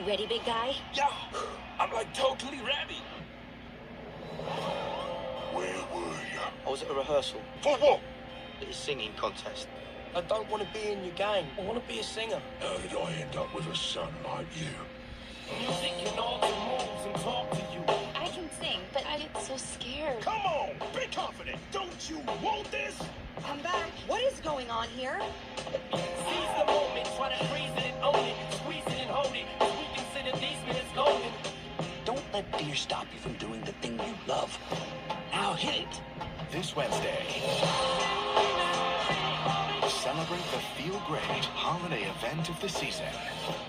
ready, big guy? Yeah, I'm like totally ready. Where were you? I was at a rehearsal. For what? At a singing contest. I don't want to be in your gang. I want to be a singer. How did I end up with a son like you? Music can alter moves and talk to you. I can sing, but I get so scared. Come on, be confident. Don't you want this? I'm back. What is going on here? Seize the moment, try to freeze it and own it, squeeze it and hold it. We consider these minutes golden. Don't let fear stop you from doing the thing you love. Now hit it. This Wednesday, celebrate the Feel Great holiday event of the season.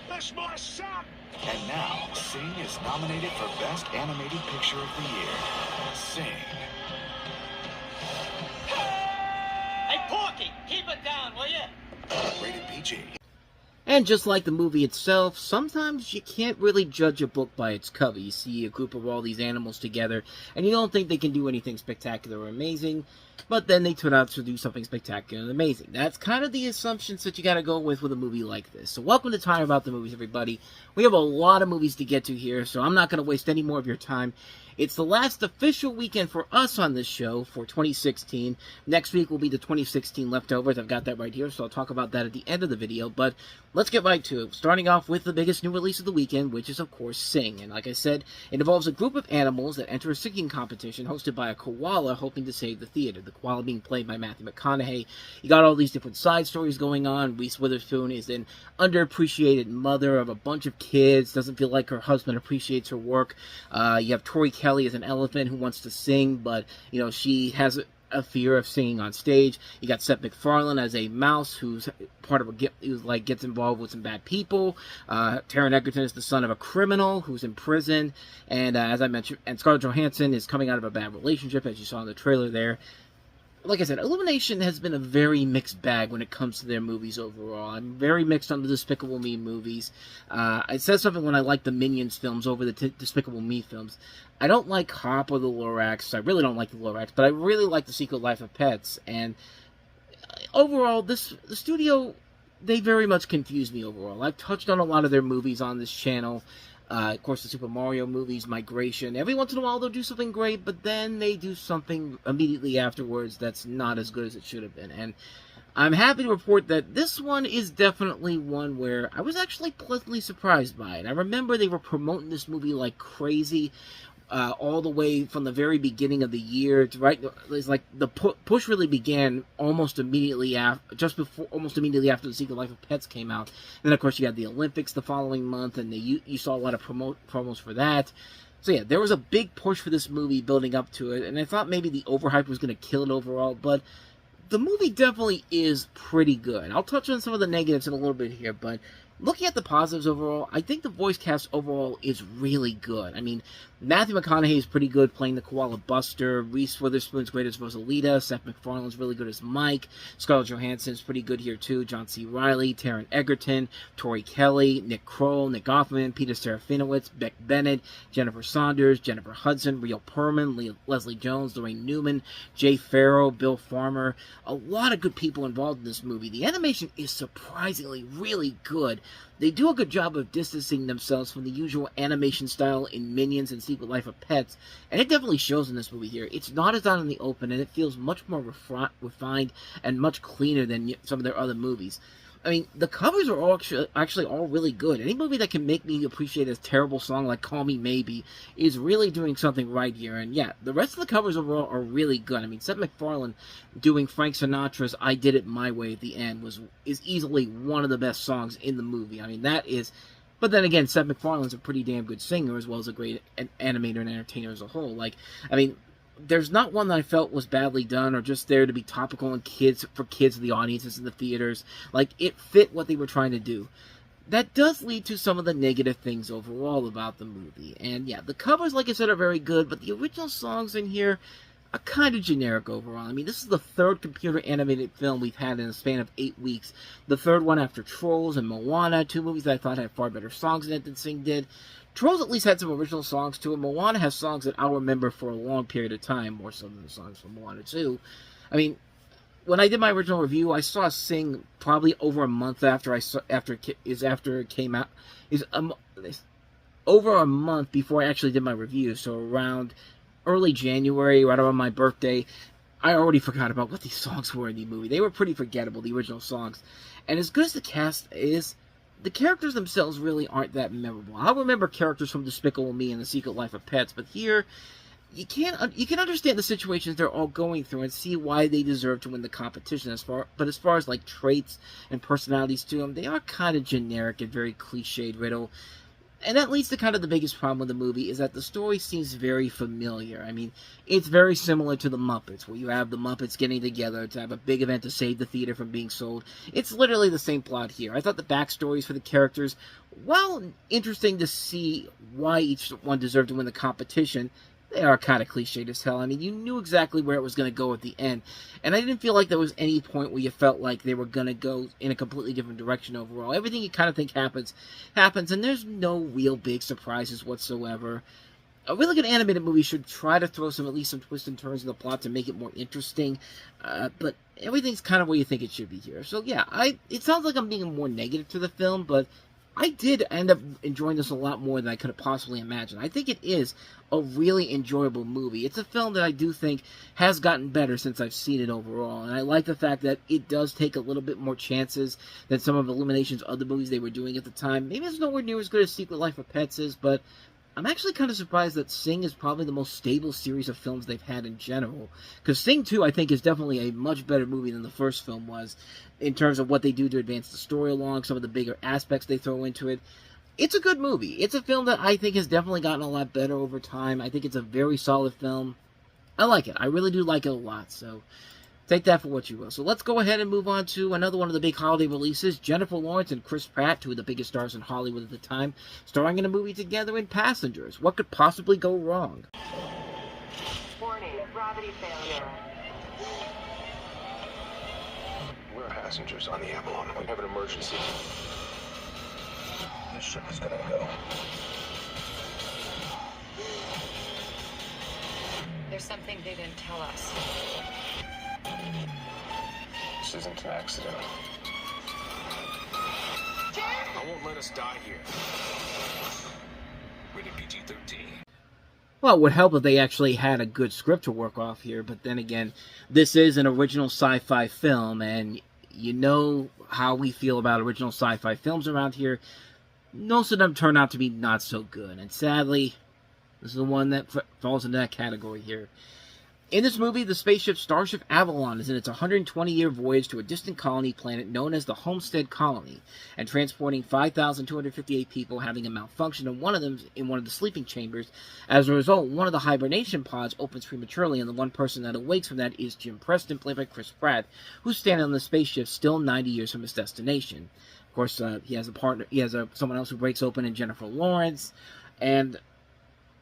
That's my son. And now, Sing is nominated for Best Animated Picture of the Year. Sing. Hey, Porky, keep it down, will you? Rated PG. And just like the movie itself, sometimes you can't really judge a book by its cover. You see a group of all these animals together, and you don't think they can do anything spectacular or amazing, but then they turn out to do something spectacular and amazing. That's kind of the assumptions that you gotta go with a movie like this. So welcome to Time About the Movies, everybody. We have a lot of movies to get to here, so I'm not gonna waste any more of your time. It's the last official weekend for us on this show for 2016. Next week will be the 2016 leftovers. I've got that right here, so I'll talk about that at the end of the video. But let's get right to it. Starting off with the biggest new release of the weekend, which is, of course, Sing. And like I said, it involves a group of animals that enter a singing competition hosted by a koala hoping to save the theater. The koala being played by Matthew McConaughey. You got all these different side stories going on. Reese Witherspoon is an underappreciated mother of a bunch of kids, doesn't feel like her husband appreciates her work. You have Tori Kelly as an elephant who wants to sing, but, you know, she has a fear of singing on stage. You got Seth MacFarlane as a mouse who's part of gets involved with some bad people. Taron Egerton is the son of a criminal who's in prison, and as I mentioned, and Scarlett Johansson is coming out of a bad relationship, as you saw in the trailer there. Like I said, Illumination has been a very mixed bag when it comes to their movies overall. I'm very mixed on the Despicable Me movies. I said something when I liked the Minions films over the Despicable Me films. I don't like Hop or the Lorax. I really don't like the Lorax, but I really like The Secret Life of Pets. And overall, the studio, they very much confuse me overall. I've touched on a lot of their movies on this channel. Of course, the Super Mario movies, Migration. Every once in a while, they'll do something great, but then they do something immediately afterwards that's not as good as it should have been. And I'm happy to report that this one is definitely one where I was actually pleasantly surprised by it. I remember they were promoting this movie like crazy, all the way from the very beginning of the year. It's like the push really began almost immediately after, almost immediately after The Secret Life of Pets came out. And then, of course, you had the Olympics the following month, and you saw a lot of promos for that. So yeah, there was a big push for this movie building up to it, and I thought maybe the overhype was going to kill it overall, but the movie definitely is pretty good. I'll touch on some of the negatives in a little bit here, but looking at the positives overall, I think the voice cast overall is really good. I mean, Matthew McConaughey is pretty good playing the Koala Buster. Reese Witherspoon's great as Rosalita. Seth MacFarlane's really good as Mike. Scarlett Johansson's pretty good here too. John C. Reilly, Taron Egerton, Tori Kelly, Nick Kroll, Nick Offerman, Peter Serafinowicz, Beck Bennett, Jennifer Saunders, Jennifer Hudson, Rio Perlman, Leslie Jones, Lorraine Newman, Jay Farrow, Bill Farmer. A lot of good people involved in this movie. The animation is surprisingly really good. They do a good job of distancing themselves from the usual animation style in Minions and Secret Life of Pets, and it definitely shows in this movie here. It's not as out in the open, and it feels much more refined and much cleaner than some of their other movies. I mean, the covers are all actually all really good. Any movie that can make me appreciate a terrible song like Call Me Maybe is really doing something right here. And yeah, the rest of the covers overall are really good. I mean, Seth MacFarlane doing Frank Sinatra's I Did It My Way at the end is easily one of the best songs in the movie. I mean, that is... But then again, Seth MacFarlane's a pretty damn good singer as well as a great animator and entertainer as a whole. Like, I mean, there's not one that I felt was badly done or just there to be topical and for kids in the audiences in the theaters. Like, it fit what they were trying to do. That does lead to some of the negative things overall about the movie. And yeah, the covers, like I said, are very good, but the original songs in here are kind of generic overall. I mean, this is the third computer-animated film we've had in a span of 8 weeks. The third one after Trolls and Moana, two movies that I thought had far better songs in it than Sing did. Trolls at least had some original songs to it. Moana has songs that I'll remember for a long period of time, more so than the songs from Moana 2. I mean, when I did my original review, I saw Sing probably over a month after it came out. over a month before I actually did my review, so around early January, right around my birthday. I already forgot about what these songs were in the movie. They were pretty forgettable, the original songs. And as good as the cast is, the characters themselves really aren't that memorable. I remember characters from Despicable Me and The Secret Life of Pets, but here, you can understand the situations they're all going through and see why they deserve to win the competition. But as far as like traits and personalities to them, they are kind of generic and very cliched riddle. And that leads to kind of the biggest problem with the movie, is that the story seems very familiar. I mean, it's very similar to the Muppets, where you have the Muppets getting together to have a big event to save the theater from being sold. It's literally the same plot here. I thought the backstories for the characters, while interesting to see why each one deserved to win the competition, they are kind of cliched as hell. I mean, you knew exactly where it was going to go at the end. And I didn't feel like there was any point where you felt like they were going to go in a completely different direction overall. Everything you kind of think happens, and there's no real big surprises whatsoever. A really good animated movie should try to throw at least some twists and turns in the plot to make it more interesting. But everything's kind of where you think it should be here. So yeah, it sounds like I'm being more negative to the film, but I did end up enjoying this a lot more than I could have possibly imagined. I think it is a really enjoyable movie. It's a film that I do think has gotten better since I've seen it overall, and I like the fact that it does take a little bit more chances than some of Illumination's other movies they were doing at the time. Maybe it's nowhere near as good as Secret Life of Pets is, but I'm actually kind of surprised that Sing is probably the most stable series of films they've had in general. Because Sing 2, I think, is definitely a much better movie than the first film was, in terms of what they do to advance the story along, some of the bigger aspects they throw into it. It's a good movie. It's a film that I think has definitely gotten a lot better over time. I think it's a very solid film. I like it. I really do like it a lot, so take that for what you will. So let's go ahead and move on to another one of the big holiday releases. Jennifer Lawrence and Chris Pratt, two of the biggest stars in Hollywood at the time, starring in a movie together in Passengers. What could possibly go wrong? Warning, gravity failure. We're passengers on the Avalon. We have an emergency. This ship is gonna go. There's something they didn't tell us. This isn't an accident. I won't let us die here. Rated PG-13. Well, it would help if they actually had a good script to work off here, but then again, this is an original sci-fi film, and you know how we feel about original sci-fi films around here. Most of them turn out to be not so good, and sadly, this is the one that falls into that category here. In this movie, the spaceship Starship Avalon is in its 120-year voyage to a distant colony planet known as the Homestead Colony, and transporting 5,258 people having a malfunction in one of the sleeping chambers. As a result, one of the hibernation pods opens prematurely, and the one person that awakes from that is Jim Preston, played by Chris Pratt, who's standing on the spaceship still 90 years from his destination. Of course, he has a partner. He has someone else who breaks open in Jennifer Lawrence, and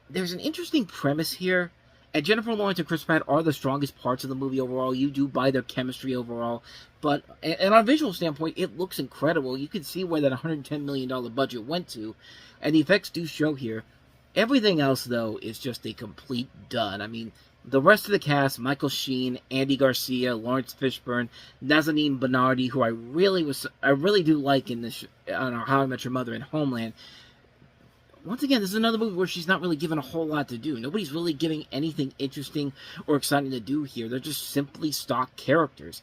there's an interesting premise here. And Jennifer Lawrence and Chris Pratt are the strongest parts of the movie overall. You do buy their chemistry overall. But, and on a visual standpoint, it looks incredible. You can see where that $110 million budget went to. And the effects do show here. Everything else, though, is just a complete dud. I mean, the rest of the cast, Michael Sheen, Andy Garcia, Lawrence Fishburne, Nazanin Bernardi, who I really do like in this, on How I Met Your Mother and Homeland. Once again, this is another movie where she's not really given a whole lot to do. Nobody's really giving anything interesting or exciting to do here. They're just simply stock characters.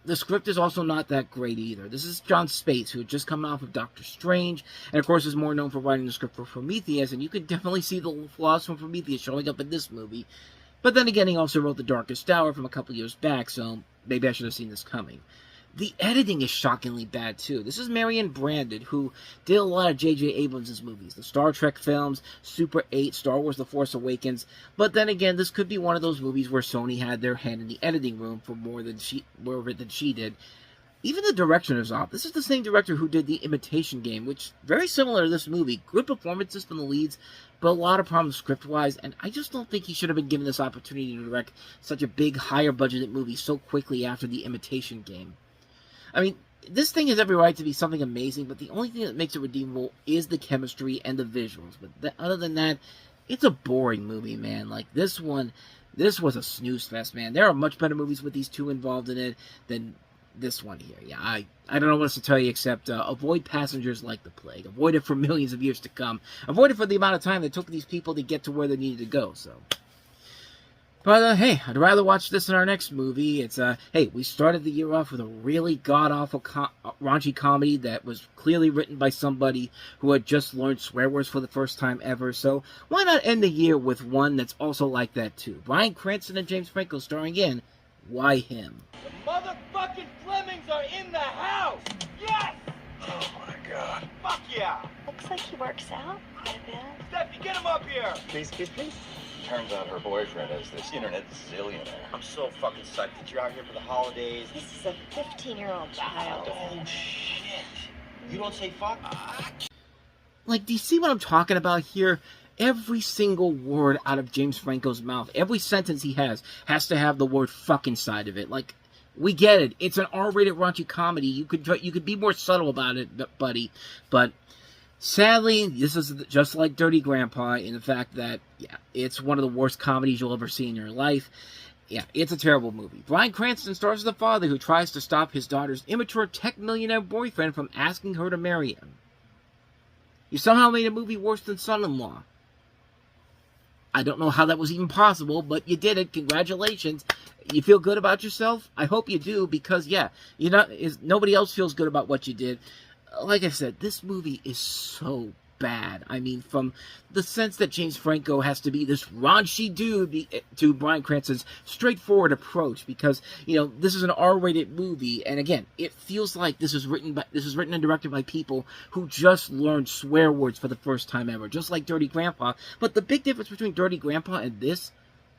The script is also not that great either. This is John Spates, who had just come off of Doctor Strange, and of course is more known for writing the script for Prometheus, and you can definitely see the flaws from Prometheus showing up in this movie. But then again, he also wrote The Darkest Hour from a couple years back, so maybe I should have seen this coming. The editing is shockingly bad, too. This is Marion Brandon, who did a lot of J.J. Abrams' movies. The Star Trek films, Super 8, Star Wars The Force Awakens. But then again, this could be one of those movies where Sony had their hand in the editing room for more of it than she did. Even the direction is off. This is the same director who did The Imitation Game, which, very similar to this movie. Good performances from the leads, but a lot of problems script-wise, and I just don't think he should have been given this opportunity to direct such a big, higher-budgeted movie so quickly after The Imitation Game. I mean, this thing has every right to be something amazing, but the only thing that makes it redeemable is the chemistry and the visuals. But other than that, it's a boring movie, man. Like, this was a snooze fest, man. There are much better movies with these two involved in it than this one here. Yeah, I don't know what else to tell you except avoid passengers like the plague. Avoid it for millions of years to come. Avoid it for the amount of time it took these people to get to where they needed to go. So, but hey, I'd rather watch this than our next movie. It's hey, we started the year off with a really god-awful raunchy comedy that was clearly written by somebody who had just learned swear words for the first time ever. So why not end the year with one that's also like that too? Bryan Cranston and James Franco starring in Why Him? The motherfucking Flemings are in the house! Yes! Oh my God. Fuck yeah! Looks like he works out quite a bit. Steffi, get him up here! Please, please, please. Turns out her boyfriend is this internet zillionaire. I'm so fucking psyched that you're out here for the holidays. This is a 15-year-old child. Oh, shit. You don't say fuck? Like, do you see what I'm talking about here? Every single word out of James Franco's mouth, every sentence he has to have the word fuck inside of it. Like, we get it. It's an R-rated raunchy comedy. You could be more subtle about it, buddy. But sadly, this is just like Dirty Grandpa in the fact that, yeah, it's one of the worst comedies you'll ever see in your life. Yeah, it's a terrible movie. Bryan Cranston stars as the father who tries to stop his daughter's immature tech millionaire boyfriend from asking her to marry him. You somehow made a movie worse than Son-in-Law. I don't know how that was even possible, but you did it. Congratulations. You feel good about yourself? I hope you do, because, yeah, nobody else feels good about what you did. Like I said, this movie is so bad. I mean, from the sense that James Franco has to be this raunchy dude to Bryan Cranston's straightforward approach, because, this is an R-rated movie, and again, it feels like this is written and directed by people who just learned swear words for the first time ever, just like Dirty Grandpa. But the big difference between Dirty Grandpa and this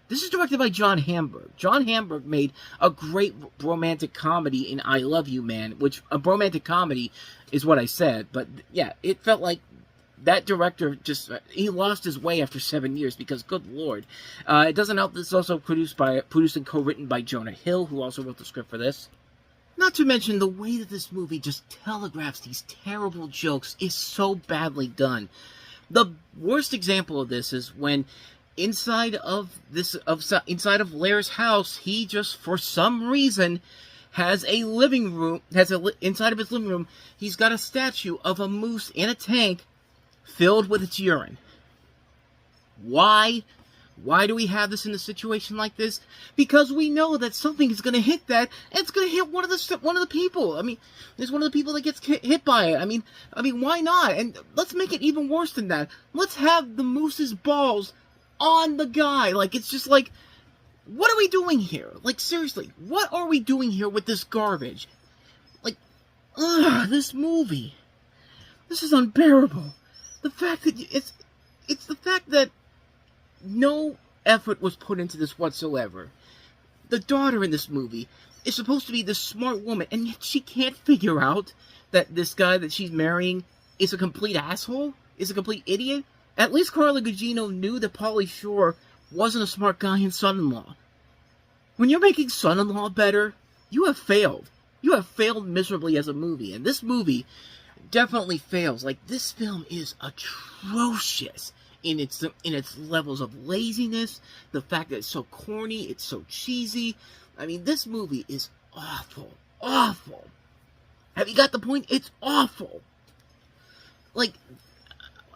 is directed by John Hamburg. John Hamburg made a great romantic comedy in I Love You, Man, which a romantic comedy is what I said, but yeah, it felt like that director he lost his way after 7 years, because good lord. It doesn't help that it's also produced and co-written by Jonah Hill, who also wrote the script for this. Not to mention, the way that this movie just telegraphs these terrible jokes is so badly done. The worst example of this is when inside of Lair's house, he just, for some reason, has a living room, inside of his living room, he's got a statue of a moose in a tank filled with its urine. Why? Why do we have this in a situation like this? Because we know that something is going to hit that, and it's going to hit one of the people. I mean, there's one of the people that gets hit by it. I mean, why not? And let's make it even worse than that. Let's have the moose's balls on the guy. Like, it's just like, what are we doing here? Like, seriously, what are we doing here with this garbage? Like, this movie. This is unbearable. The fact that it's the fact that no effort was put into this whatsoever. The daughter in this movie is supposed to be this smart woman, and yet she can't figure out that this guy that she's marrying is a complete asshole, is a complete idiot. At least Carla Gugino knew that Pauly Shore wasn't a smart guy in Son-in-Law. When you're making Son-in-Law better, you have failed. You have failed miserably as a movie, and this movie definitely fails. Like, this film is atrocious in its levels of laziness, the fact that it's so corny, it's so cheesy. I mean, this movie is awful. Awful. Have you got the point? It's awful. Like,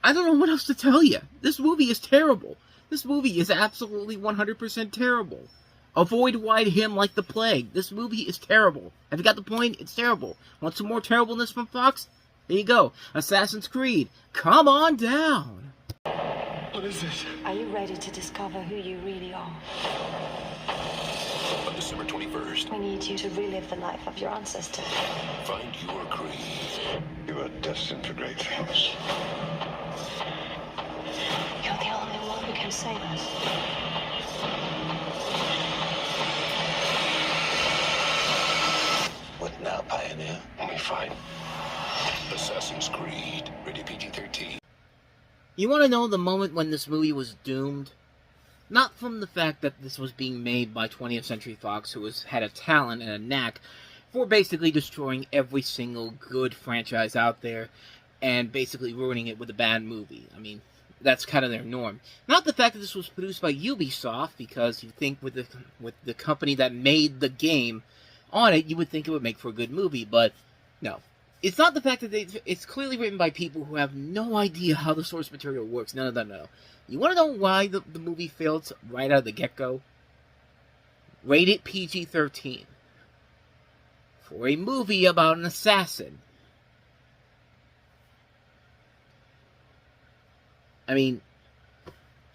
I don't know what else to tell you. This movie is terrible. This movie is absolutely 100% terrible. Avoid Why Him like the plague. This movie is terrible. Have you got the point? It's terrible. Want some more terribleness from Fox? There you go. Assassin's Creed. Come on down. What is this? Are you ready to discover who you really are? On December 21st, We need you to relive the life of your ancestor. find your creed. You are destined for great things. You're the only one who can save us. What now, Pioneer? We fight. Assassin's Creed, rated PG-13. You want to know the moment when this movie was doomed? Not from the fact that this was being made by 20th Century Fox, who had a talent and a knack for basically destroying every single good franchise out there and basically ruining it with a bad movie. I mean, that's kind of their norm. Not the fact that this was produced by Ubisoft, because you think with the company that made the game, on it, you would think it would make for a good movie, but no. It's not the fact that it's clearly written by people who have no idea how the source material works. No. You want to know why the movie failed right out of the get-go? Rated PG-13. For a movie about an assassin. I mean,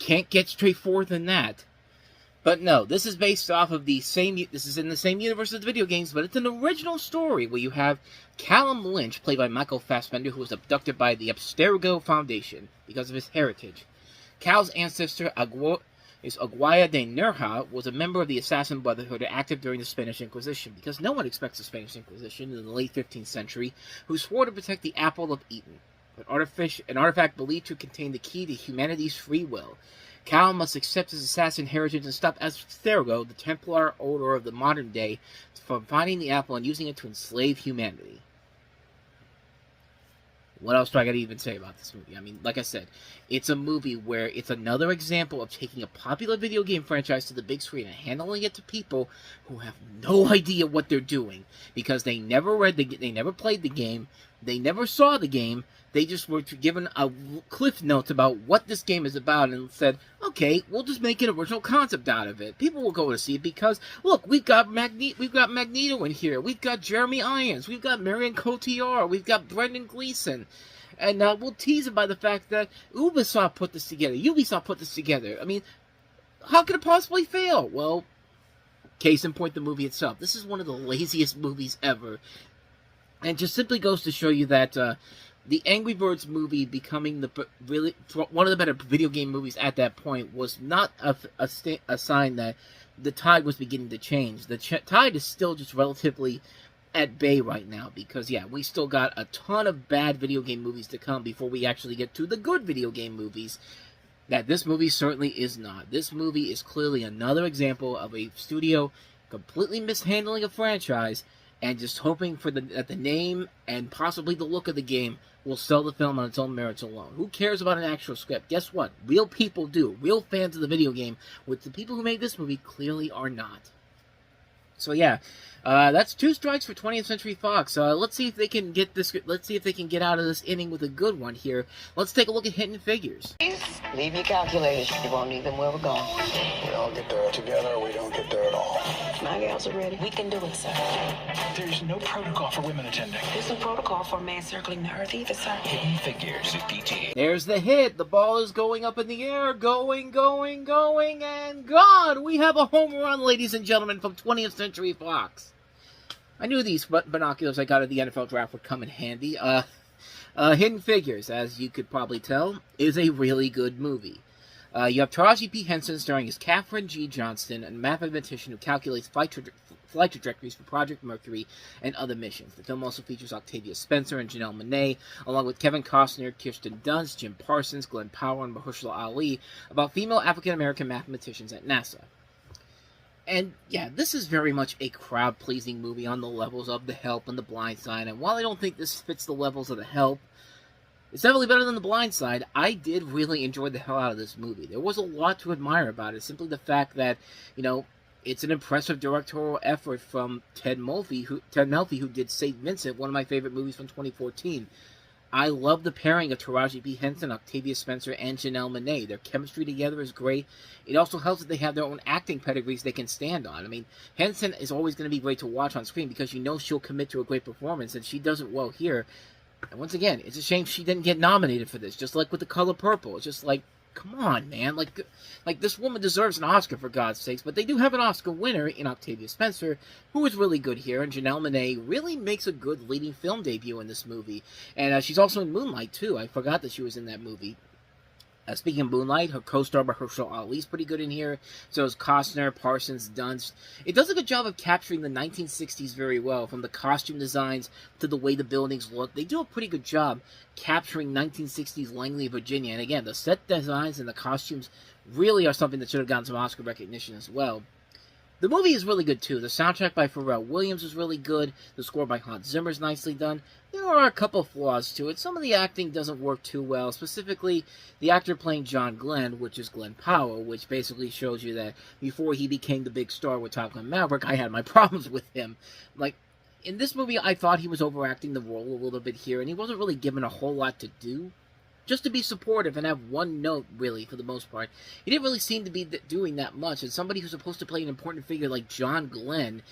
can't get straightforward than that. But no, this is based off of this is in the same universe as the video games, but it's an original story where you have Callum Lynch, played by Michael Fassbender, who was abducted by the Abstergo Foundation because of his heritage. Cal's ancestor, Aguaya de Nerja, was a member of the Assassin Brotherhood active during the Spanish Inquisition, because no one expects the Spanish Inquisition in the late 15th century, who swore to protect the Apple of Eden, an artifact believed to contain the key to humanity's free will. Cal must accept his assassin heritage and stop Abstergo, the Templar order of the modern day, from finding the apple and using it to enslave humanity. What else do I gotta even say about this movie? I mean, like I said, it's a movie where it's another example of taking a popular video game franchise to the big screen and handling it to people who have no idea what they're doing, because they never they never played the game, they never saw the game, they just were given a cliff notes about what this game is about and said, okay, we'll just make an original concept out of it. People will go to see it because, look, we've got Magneto in here, we've got Jeremy Irons, we've got Marion Cotillard, we've got Brendan Gleeson, and we'll tease it by the fact that Ubisoft put this together. I mean, how could it possibly fail? Well, case in point, the movie itself. This is one of the laziest movies ever. And just simply goes to show you that the Angry Birds movie becoming one of the better video game movies at that point was not a sign that the tide was beginning to change. The tide is still just relatively at bay right now, because yeah, we still got a ton of bad video game movies to come before we actually get to the good video game movies. That this movie certainly is not. This movie is clearly another example of a studio completely mishandling a franchise and just hoping for that the name and possibly the look of the game will sell the film on its own merits alone. Who cares about an actual script? Guess what? Real people do. Real fans of the video game, which the people who made this movie clearly are not. So yeah, that's 2 strikes for 20th Century Fox. Let's see if they can get this. Let's see if they can get out of this inning with a good one here. Let's take a look at Hidden Figures. Leave your calculators. You won't need them where we're going. We all get there together, or we don't get there at all. My gals are ready. We can do it, sir. There's no protocol for women attending. There's no protocol for a man circling the earth either, sir. Hidden Figures at PTA. There's the hit. The ball is going up in the air. Going, and gone. We have a home run, ladies and gentlemen, from 20th Century Fox. I knew these binoculars I got at the NFL draft would come in handy. Hidden Figures, as you could probably tell, is a really good movie. You have Taraji P. Henson starring as Katherine G. Johnston, a mathematician who calculates flight trajectories for Project Mercury and other missions. The film also features Octavia Spencer and Janelle Monáe, along with Kevin Costner, Kirsten Dunst, Jim Parsons, Glenn Powell, and Mahershala Ali, about female African-American mathematicians at NASA. And yeah, this is very much a crowd-pleasing movie on the levels of The Help and The Blind Side, and while I don't think this fits the levels of The Help, it's definitely better than The Blind Side. I did really enjoy the hell out of this movie. There was a lot to admire about it. Simply the fact that, you know, it's an impressive directorial effort from Ted Melfi, who did St. Vincent, one of my favorite movies from 2014. I love the pairing of Taraji P. Henson, Octavia Spencer, and Janelle Monáe. Their chemistry together is great. It also helps that they have their own acting pedigrees they can stand on. I mean, Henson is always going to be great to watch on screen because you know she'll commit to a great performance, and she does it well here. And once again, it's a shame she didn't get nominated for this, just like with The Color Purple. It's just like, come on, man. Like this woman deserves an Oscar, for God's sakes. But they do have an Oscar winner in Octavia Spencer, who is really good here. And Janelle Monáe really makes a good leading film debut in this movie. And she's also in Moonlight, too. I forgot that she was in that movie. Speaking of Moonlight, her co-star Mahershala Ali is pretty good in here. So is Costner, Parsons, Dunst. It does a good job of capturing the 1960s very well, from the costume designs to the way the buildings look. They do a pretty good job capturing 1960s Langley, Virginia. And again, the set designs and the costumes really are something that should have gotten some Oscar recognition as well. The movie is really good, too. The soundtrack by Pharrell Williams is really good. The score by Hans Zimmer is nicely done. There are a couple flaws to it. Some of the acting doesn't work too well. Specifically, the actor playing John Glenn, which is Glenn Powell, which basically shows you that before he became the big star with Top Gun Maverick, I had my problems with him. Like, in this movie, I thought he was overacting the role a little bit here, and he wasn't really given a whole lot to do. Just to be supportive and have one note, really, for the most part. He didn't really seem to be doing that much. And somebody who's supposed to play an important figure like John Glenn,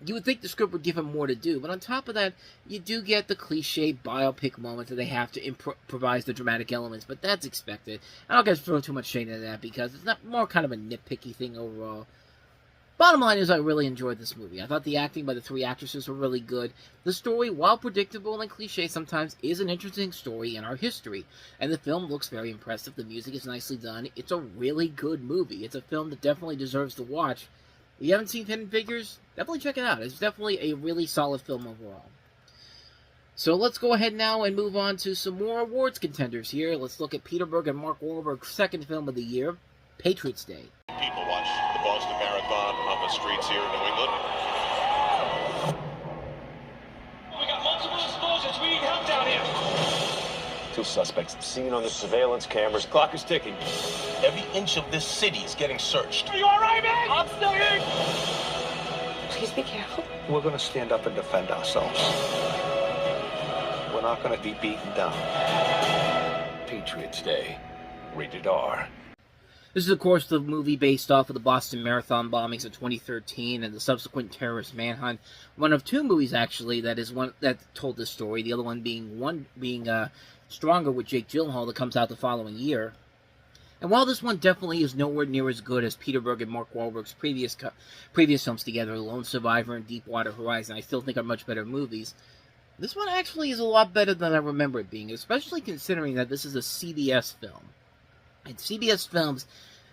you would think the script would give him more to do. But on top of that, you do get the cliche biopic moment that they have to improvise the dramatic elements. But that's expected. I don't guys throw too much shade into that because it's not more kind of a nitpicky thing overall. Bottom line is I really enjoyed this movie. I thought the acting by the three actresses were really good. The story, while predictable and cliche sometimes, is an interesting story in our history. And the film looks very impressive. The music is nicely done. It's a really good movie. It's a film that definitely deserves to watch. If you haven't seen Hidden Figures, definitely check it out. It's definitely a really solid film overall. So let's go ahead now and move on to some more awards contenders here. Let's look at Peter Berg and Mark Wahlberg's second film of the year, Patriots Day. People watch the Boston Marathon on the streets here in New England. We got multiple explosions. We need help down here. 2 suspects seen on the surveillance cameras. Clock is ticking. Every inch of this city is getting searched. Are you all right, man? I'm still here. Please be careful. We're going to stand up and defend ourselves. We're not going to be beaten down. Patriots Day. Rated R. This is, of course, the movie based off of the Boston Marathon bombings of 2013 and the subsequent terrorist manhunt. One of 2 movies, actually, that told this story. The other one being Stronger with Jake Gyllenhaal that comes out the following year. And while this one definitely is nowhere near as good as Peter Berg and Mark Wahlberg's previous films together, Lone Survivor and Deepwater Horizon, I still think are much better movies. This one actually is a lot better than I remember it being, especially considering that this is a CBS film. And CBS Films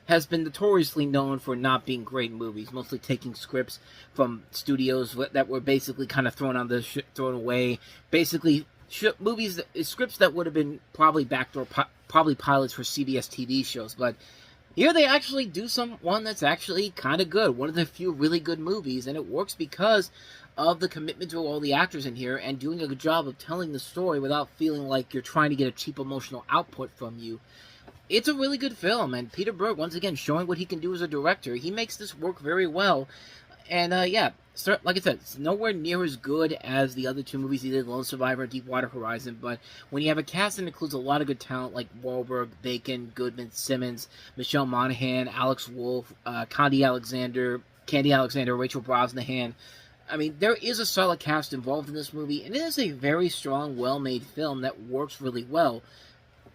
has been notoriously known for not being great movies, mostly taking scripts from studios that were basically kind of thrown away. Basically, scripts that would have been probably probably pilots for CBS TV shows. But here they actually do one that's actually kind of good. One of the few really good movies, and it works because of the commitment to all the actors in here and doing a good job of telling the story without feeling like you're trying to get a cheap emotional output from you. It's a really good film, and Peter Berg, once again, showing what he can do as a director. He makes this work very well. And, yeah, like I said, it's nowhere near as good as the other 2 movies he did, Lone Survivor and Deepwater Horizon, but when you have a cast that includes a lot of good talent like Wahlberg, Bacon, Goodman, Simmons, Michelle Monaghan, Alex Wolff, Candy Alexander, Rachel Brosnahan, I mean, there is a solid cast involved in this movie, and it is a very strong, well-made film that works really well.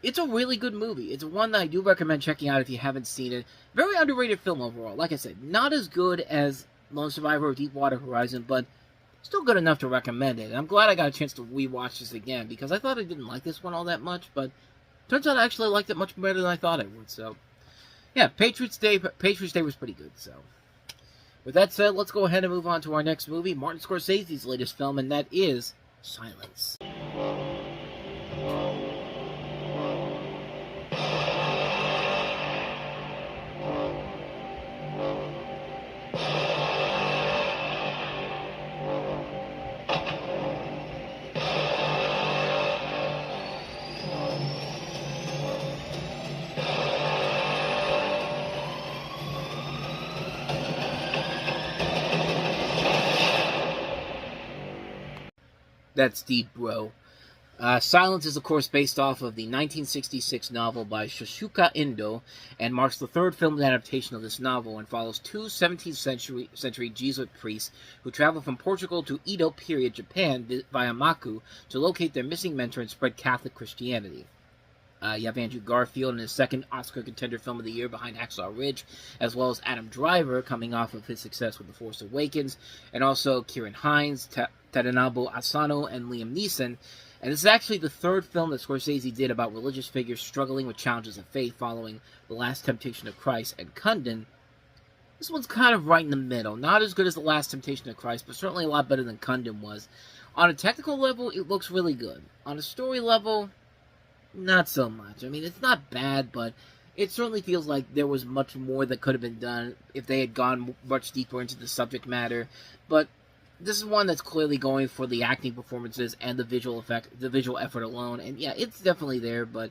It's a really good movie. It's one that I do recommend checking out if you haven't seen it. Very underrated film overall. Like I said, not as good as Lone Survivor or Deepwater Horizon, but still good enough to recommend it. And I'm glad I got a chance to rewatch this again, because I thought I didn't like this one all that much, but turns out I actually liked it much better than I thought I would. So, yeah, Patriots Day was pretty good. So, with that said, let's go ahead and move on to our next movie, Martin Scorsese's latest film, and that is Silence. That's deep, bro. Silence is, of course, based off of the 1966 novel by Shoshuka Endo, and marks the 3rd film adaptation of this novel, and follows 2 17th century Jesuit priests who travel from Portugal to Edo period Japan via Maku to locate their missing mentor and spread Catholic Christianity. You have Andrew Garfield in his 2nd Oscar contender film of the year behind Hacksaw Ridge, as well as Adam Driver coming off of his success with The Force Awakens, and also Kieran Hines, Tadanobu Asano, and Liam Neeson. And this is actually the 3rd film that Scorsese did about religious figures struggling with challenges of faith following The Last Temptation of Christ and Kundun. This one's kind of right in the middle. Not as good as The Last Temptation of Christ, but certainly a lot better than Kundun was. On a technical level, it looks really good. On a story level, not so much. I mean, it's not bad, but it certainly feels like there was much more that could have been done if they had gone much deeper into the subject matter. But this is one that's clearly going for the acting performances and the visual effort alone. And yeah, it's definitely there, but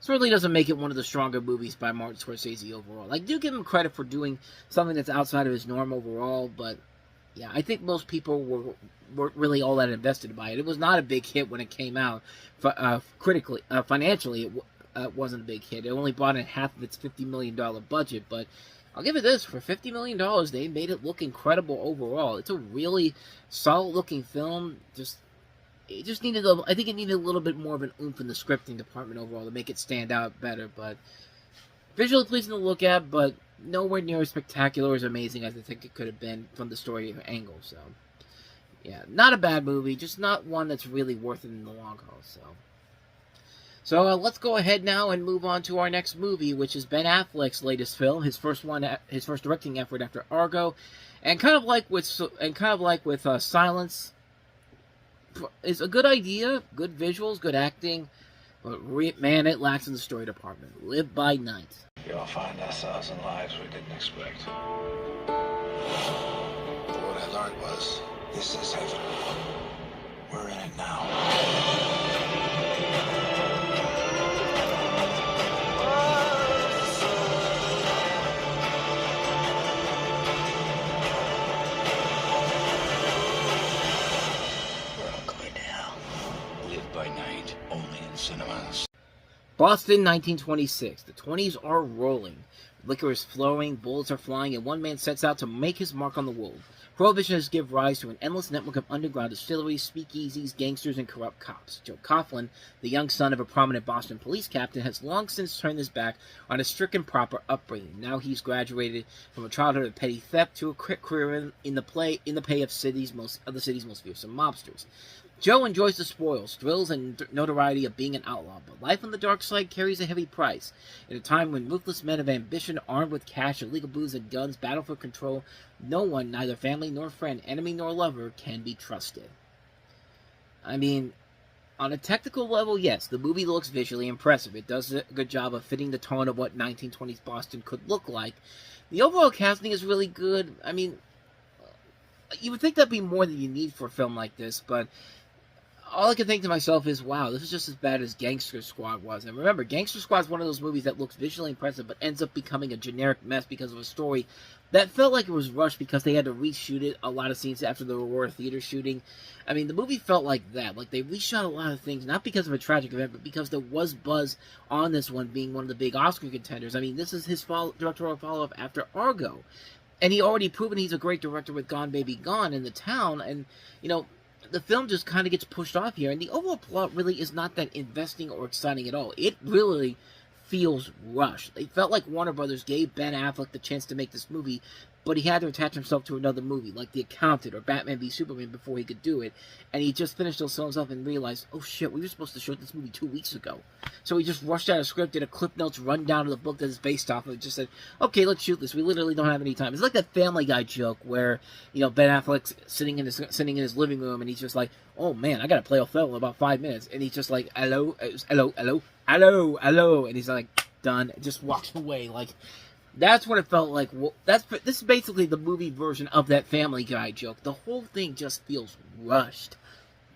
certainly doesn't make it one of the stronger movies by Martin Scorsese overall. I do give him credit for doing something that's outside of his norm overall, but yeah, I think most people weren't really all that invested by it. It was not a big hit when it came out. Critically, financially, it wasn't a big hit. It only brought in half of its $50 million budget, but I'll give it this. For $50 million, they made it look incredible overall. It's a really solid-looking film. It just needed I think it needed a little bit more of an oomph in the scripting department overall to make it stand out better, but visually pleasing to look at, but nowhere near as spectacular or as amazing as I think it could have been from the story angle. So, yeah, not a bad movie, just not one that's really worth it in the long haul. So let's go ahead now and move on to our next movie, which is Ben Affleck's latest film, his first directing effort after Argo, and kind of like with Silence, is a good idea, good visuals, good acting, but man, it lacks in the story department. Live by Night. We all find ourselves in lives we didn't expect. But what I learned was, this is heaven. We're in it now. Cinemas. Boston, 1926. The 20s are rolling. Liquor is flowing, bullets are flying, and one man sets out to make his mark on the world. Prohibition has given rise to an endless network of underground distilleries, speakeasies, gangsters, and corrupt cops. Joe Coughlin, the young son of a prominent Boston police captain, has long since turned his back on a strict and proper upbringing. Now he's graduated from a childhood of petty theft to a quick career in the pay of the city's most fearsome mobsters. Joe enjoys the spoils, thrills, and notoriety of being an outlaw, but life on the dark side carries a heavy price. In a time when ruthless men of ambition, armed with cash, illegal booze, and guns, battle for control, no one, neither family nor friend, enemy nor lover, can be trusted. I mean, on a technical level, yes, the movie looks visually impressive. It does a good job of fitting the tone of what 1920s Boston could look like. The overall casting is really good. I mean, you would think that'd be more than you need for a film like this, but all I can think to myself is, wow, this is just as bad as Gangster Squad was. And remember, Gangster Squad is one of those movies that looks visually impressive, but ends up becoming a generic mess because of a story that felt like it was rushed because they had to reshoot it, a lot of scenes after the Aurora Theater shooting. I mean, the movie felt like that. Like, they reshot a lot of things, not because of a tragic event, but because there was buzz on this one being one of the big Oscar contenders. I mean, this is his directorial follow-up after Argo. And he already proven he's a great director with Gone Baby Gone in The Town, and, you know, the film just kind of gets pushed off here, and the overall plot really is not that investing or exciting at all. It really feels rushed. It felt like Warner Brothers gave Ben Affleck the chance to make this movie, but he had to attach himself to another movie, like The Accountant or Batman v Superman, before he could do it. And he just finished those films up and realized, oh shit, we were supposed to shoot this movie 2 weeks ago. So he just rushed out a script, did a Clip Notes rundown of the book that it's based off of, just said, okay, let's shoot this. We literally don't have any time. It's like that Family Guy joke where, you know, Ben Affleck's sitting in his living room, and he's just like, oh man, I gotta play Othello in about 5 minutes. And he's just like, hello, and he's like, done, and just walks away. Like, that's what it felt like. This is basically the movie version of that Family Guy joke. The whole thing just feels rushed.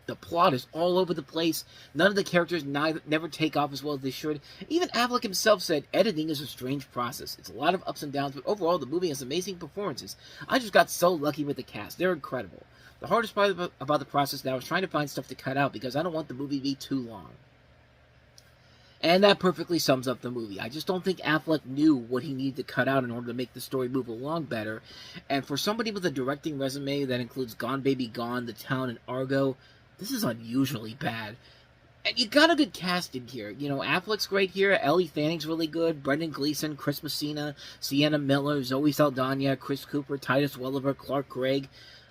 The plot is all over the place. None of the characters never take off as well as they should. Even Affleck himself said, editing is a strange process. It's a lot of ups and downs, but overall the movie has amazing performances. I just got so lucky with the cast. They're incredible. The hardest part about the process now is trying to find stuff to cut out because I don't want the movie to be too long. And that perfectly sums up the movie. I just don't think Affleck knew what he needed to cut out in order to make the story move along better. And for somebody with a directing resume that includes Gone Baby Gone, The Town, and Argo, this is unusually bad. And you got a good cast in here. You know, Affleck's great here. Ellie Fanning's really good. Brendan Gleeson, Chris Messina, Sienna Miller, Zoe Saldana, Chris Cooper, Titus Welliver, Clark Gregg.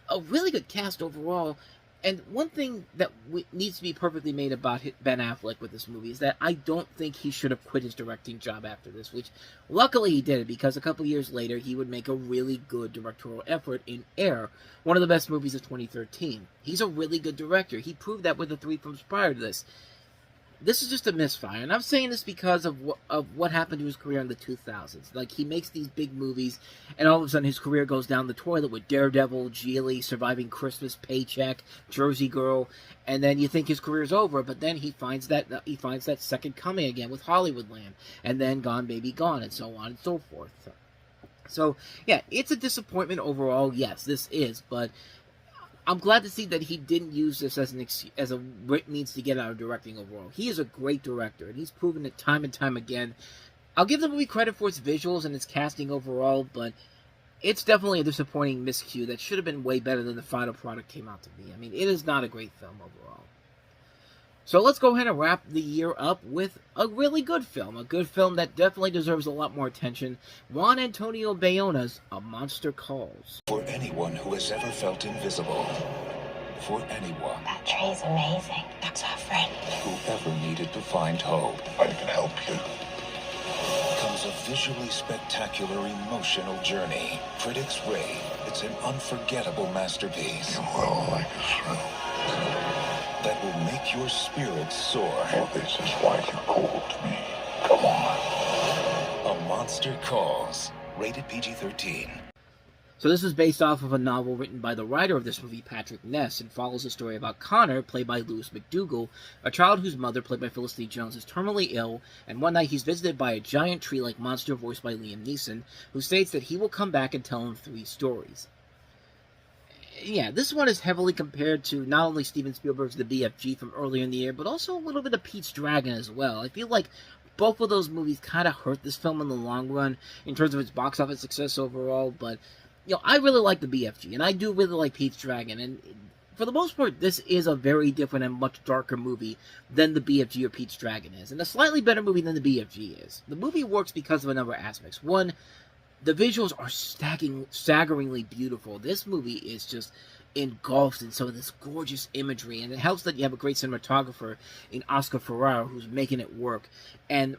A really good cast overall. And one thing that needs to be perfectly made about Ben Affleck with this movie is that I don't think he should have quit his directing job after this, which luckily he did, because a couple years later he would make a really good directorial effort in Air, one of the best movies of 2013. He's a really good director. He proved that with the 3 films prior to this. this is just a misfire, and I'm saying this because of what happened to his career in the 2000s. Like, he makes these big movies, and all of a sudden his career goes down the toilet with Daredevil, Geely, Surviving Christmas, Paycheck, Jersey Girl, and then you think his career's over, but then he finds that second coming again with Hollywoodland, and then Gone Baby Gone, and so on and so forth. So yeah, it's a disappointment overall. Yes, this is, but I'm glad to see that he didn't use this as a means to get out of directing overall. He is a great director, and he's proven it time and time again. I'll give the movie credit for its visuals and its casting overall, but it's definitely a disappointing miscue that should have been way better than the final product came out to be. I mean, it is not a great film overall. So let's go ahead and wrap the year up with a really good film. A good film that definitely deserves a lot more attention. Juan Antonio Bayona's A Monster Calls. For anyone who has ever felt invisible. For anyone. That tree's amazing. That's our friend. Who ever needed to find hope. I can help you. Comes a visually spectacular, emotional journey. Critics rave it's an unforgettable masterpiece. You will like a thrill. That will make your spirit soar. Oh, this is why you called me. Come on. A Monster Calls. Rated PG-13. So this is based off of a novel written by the writer of this movie, Patrick Ness, and follows a story about Connor, played by Louis McDougall, a child whose mother, played by Felicity Jones, is terminally ill, and one night he's visited by a giant tree-like monster voiced by Liam Neeson, who states that he will come back and tell him 3 stories. Yeah, this one is heavily compared to not only Steven Spielberg's The BFG from earlier in the year, but also a little bit of Pete's Dragon as well. I feel like both of those movies kind of hurt this film in the long run in terms of its box office success overall, but I really like The BFG, and I do really like Pete's Dragon, and for the most part, this is a very different and much darker movie than The BFG or Pete's Dragon is, and a slightly better movie than The BFG is. The movie works because of a number of aspects. One, the visuals are staggeringly beautiful. This movie is just engulfed in some of this gorgeous imagery, and it helps that you have a great cinematographer in Oscar Ferrara who's making it work. And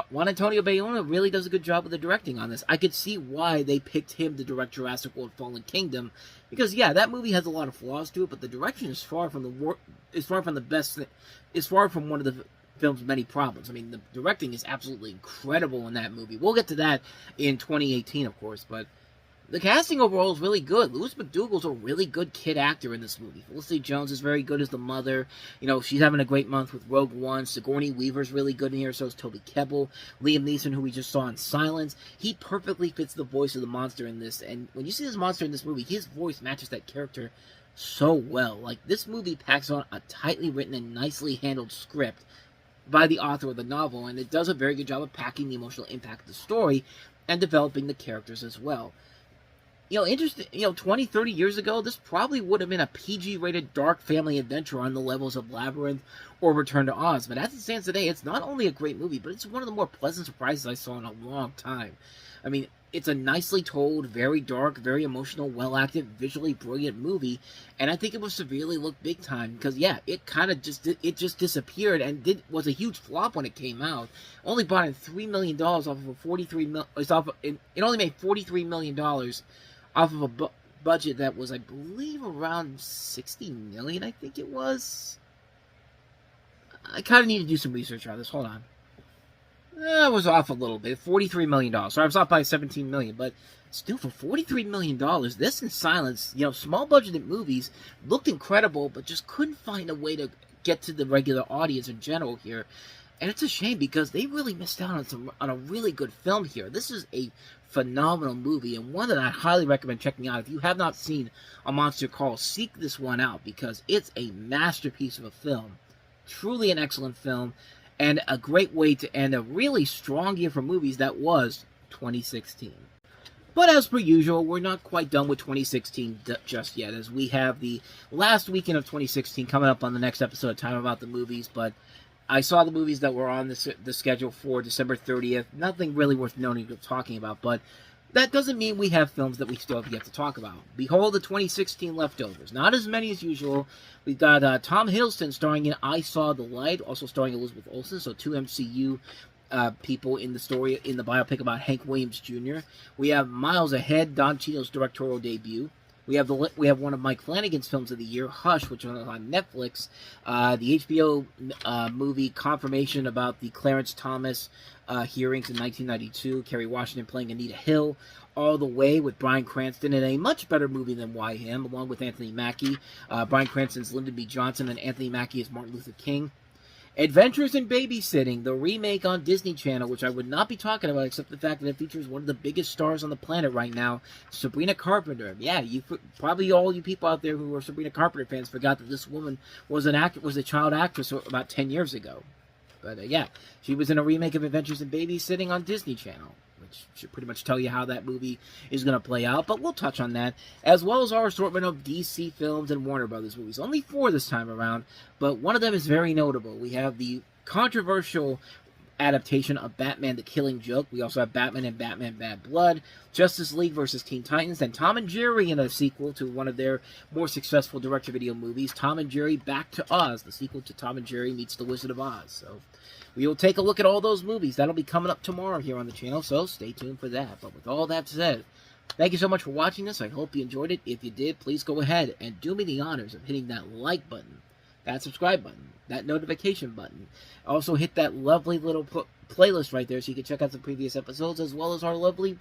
Juan Antonio Bayona really does a good job with the directing on this. I could see why they picked him to direct Jurassic World: Fallen Kingdom, because yeah, that movie has a lot of flaws to it, but the direction is far from the best. Is far from one of the film's many problems. I mean, the directing is absolutely incredible in that movie. We'll get to that in 2018, of course, but the casting overall is really good. Louis McDougall's a really good kid actor in this movie. Felicity Jones is very good as the mother. She's having a great month with Rogue One. Sigourney Weaver's really good in here, so is Toby Kebbell. Liam Neeson, who we just saw in Silence, he perfectly fits the voice of the monster in this, and when you see this monster in this movie, his voice matches that character so well. Like, this movie packs on a tightly written and nicely handled script by the author of the novel, and it does a very good job of packing the emotional impact of the story and developing the characters as well. 20, 30 years ago, this probably would have been a PG-rated dark family adventure on the levels of Labyrinth or Return to Oz, but as it stands today, it's not only a great movie, but it's one of the more pleasant surprises I saw in a long time. I mean, it's a nicely told, very dark, very emotional, well-acted, visually brilliant movie, and I think it was severely looked big time, because yeah, it just disappeared and was a huge flop when it came out. Only brought in $3 million off of it only made $43 million off of a budget that was, I believe, around $60 million, I think it was. I kind of need to do some research on this. Hold on. I was off a little bit. $43 million. So I was off by $17 million. But still, for $43 million, this and Silence, small budgeted movies looked incredible, but just couldn't find a way to get to the regular audience in general here. And it's a shame because they really missed out on a really good film here. This is a phenomenal movie and one that I highly recommend checking out. If you have not seen A Monster Calls, seek this one out because it's a masterpiece of a film. Truly an excellent film and a great way to end a really strong year for movies that was 2016. But as per usual, we're not quite done with 2016 just yet, as we have the last weekend of 2016 coming up on the next episode of Time About the Movies, but I saw the movies that were on the schedule for December 30th. Nothing really worth noting or talking about, but that doesn't mean we have films that we still have yet to talk about. Behold the 2016 leftovers. Not as many as usual. We've got Tom Hiddleston starring in I Saw the Light, also starring Elizabeth Olsen, so 2 MCU people in the story, in the biopic about Hank Williams Jr. We have Miles Ahead, Don Cheadle's directorial debut. We have one of Mike Flanagan's films of the year, Hush, which is on Netflix. The HBO movie confirmation about the Clarence Thomas hearings in 1992. Kerry Washington playing Anita Hill. All the Way with Bryan Cranston in a much better movie than Why Him, along with Anthony Mackie. Bryan Cranston's Lyndon B. Johnson and Anthony Mackie as Martin Luther King. Adventures in Babysitting, the remake on Disney Channel, which I would not be talking about except the fact that it features one of the biggest stars on the planet right now, Sabrina Carpenter. Yeah, probably all you people out there who are Sabrina Carpenter fans forgot that this woman was a child actress about 10 years ago. But yeah, she was in a remake of Adventures in Babysitting on Disney Channel, which should pretty much tell you how that movie is going to play out, but we'll touch on that, as well as our assortment of DC films and Warner Brothers movies. Only 4 this time around, but one of them is very notable. We have the controversial adaptation of Batman the Killing Joke. We also have Batman and Batman Bad Blood, Justice League versus Teen Titans, and Tom and Jerry in a sequel to one of their more successful direct-to-video movies, Tom and Jerry Back to Oz, the sequel to Tom and Jerry Meets the Wizard of Oz. So we will take a look at all those movies. That'll be coming up tomorrow here on the channel, so stay tuned for that. But with all that said, thank you so much for watching this. I hope you enjoyed it. If you did, please go ahead and do me the honors of hitting that like button, that subscribe button, that notification button. Also hit that lovely little playlist right there so you can check out some previous episodes, as well as our lovely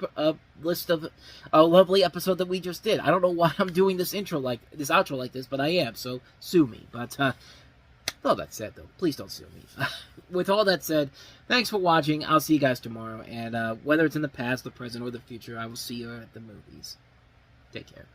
list of a lovely episode that we just did. I don't know why I'm doing this outro like this, but I am, so sue me. But with all that said, though, please don't sue me. With all that said, thanks for watching. I'll see you guys tomorrow, and whether it's in the past, the present, or the future, I will see you at the movies. Take care.